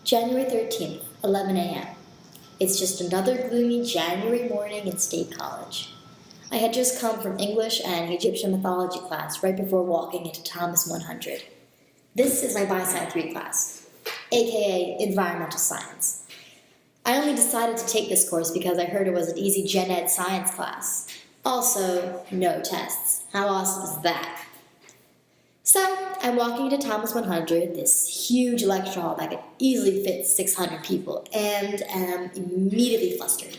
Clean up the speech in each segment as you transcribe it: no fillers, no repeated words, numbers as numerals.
January 13th, 11 a.m. It's just another gloomy January morning in State College. I had just come from English and Egyptian mythology class right before walking into Thomas 100. This is my Bi-Sci 3 class, aka Environmental Science. I only decided to take this course because I heard it was an easy gen ed science class. Also, no tests. How awesome is that? So, I'm walking into Thomas 100, this huge lecture hall that could easily fit 600 people, and am immediately flustered.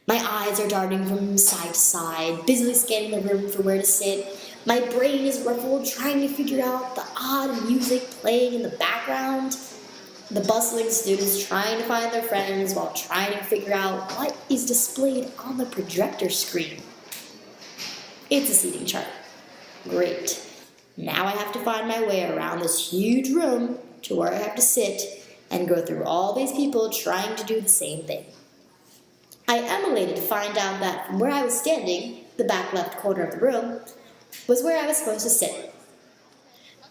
My eyes are darting from side to side, busily scanning the room for where to sit. My brain is ruffled, trying to figure out the odd music playing in the background. The bustling students trying to find their friends while trying to figure out what is displayed on the projector screen. It's a seating chart. Great. Now I have to find my way around this huge room to where I have to sit and go through all these people trying to do the same thing. I am elated to find out that from where I was standing, the back left corner of the room, was where I was supposed to sit.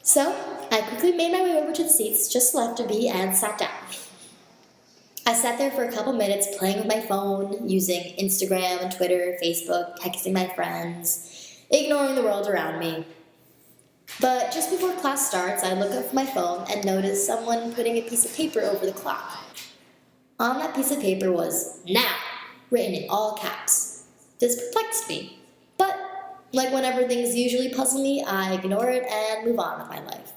So, I quickly made my way over to the seats just left of me and sat down. I sat there for a couple minutes playing with my phone, using Instagram and Twitter, Facebook, texting my friends, ignoring the world around me. But just before class starts, I look up from my phone and notice someone putting a piece of paper over the clock. On that piece of paper was "Now" written in all caps. This perplexed me, but like whenever things usually puzzle me, I ignore it and move on with my life.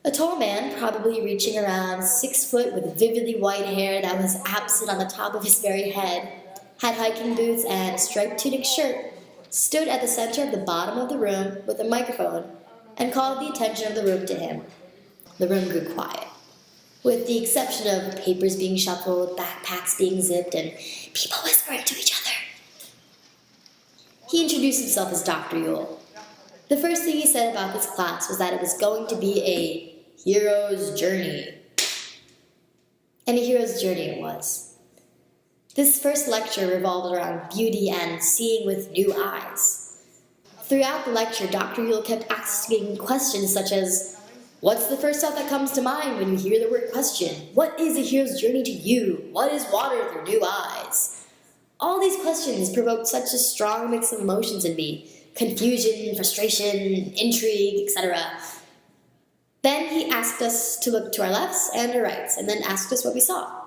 A tall man, probably reaching around 6 foot with vividly white hair that was absent on the top of his very head, had hiking boots and a striped tunic shirt, stood at the center of the bottom of the room with a microphone and called the attention of the room to him. The room grew quiet, with the exception of papers being shuffled, backpacks being zipped, and people whispering to each other. He introduced himself as Dr. Yule. The first thing he said about this class was that it was going to be a hero's journey. And a hero's journey it was. This first lecture revolved around beauty and seeing with new eyes. Throughout the lecture, Dr. Yule kept asking questions such as, what's the first thought that comes to mind when you hear the word question? What is a hero's journey to you? What is water through new eyes? All these questions provoked such a strong mix of emotions in me. Confusion, frustration, intrigue, etc. Then he asked us to look to our lefts and our rights, and then asked us what we saw.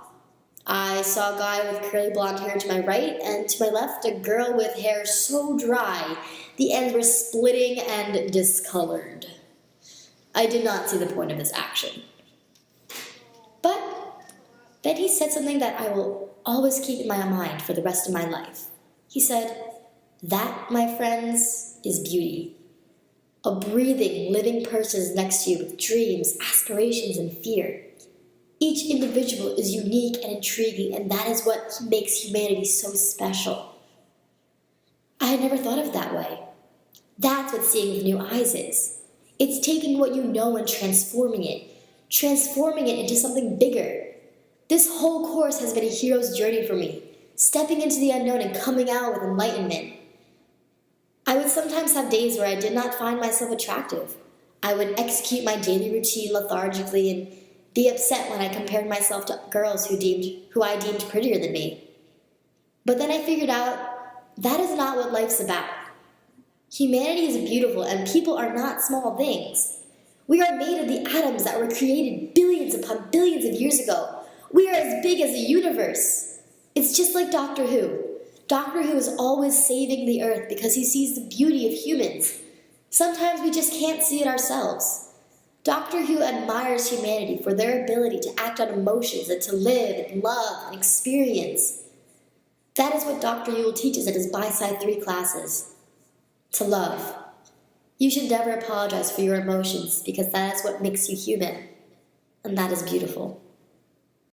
I saw a guy with curly blonde hair to my right, and to my left, a girl with hair so dry, the ends were splitting and discolored. I did not see the point of this action. But then he said something that I will always keep in my mind for the rest of my life. He said, that, my friends, is beauty. A breathing, living person is next to you with dreams, aspirations, and fear. Each individual is unique and intriguing, and that is what makes humanity so special. I had never thought of it that way. That's what seeing with new eyes is. It's taking what you know and transforming it into something bigger. This whole course has been a hero's journey for me, stepping into the unknown and coming out with enlightenment. I would sometimes have days where I did not find myself attractive. I would execute my daily routine lethargically and be upset when I compared myself to girls who I deemed prettier than me. But then I figured out that is not what life's about. Humanity is beautiful, and people are not small things. We are made of the atoms that were created billions upon billions of years ago. We are as big as the universe. It's just like Doctor Who. Doctor Who is always saving the earth because he sees the beauty of humans. Sometimes we just can't see it ourselves. Doctor Who admires humanity for their ability to act on emotions and to live and love and experience. That is what Dr. Yule teaches at his Bi-Sci 3 classes. To love. You should never apologize for your emotions because that is what makes you human. And that is beautiful.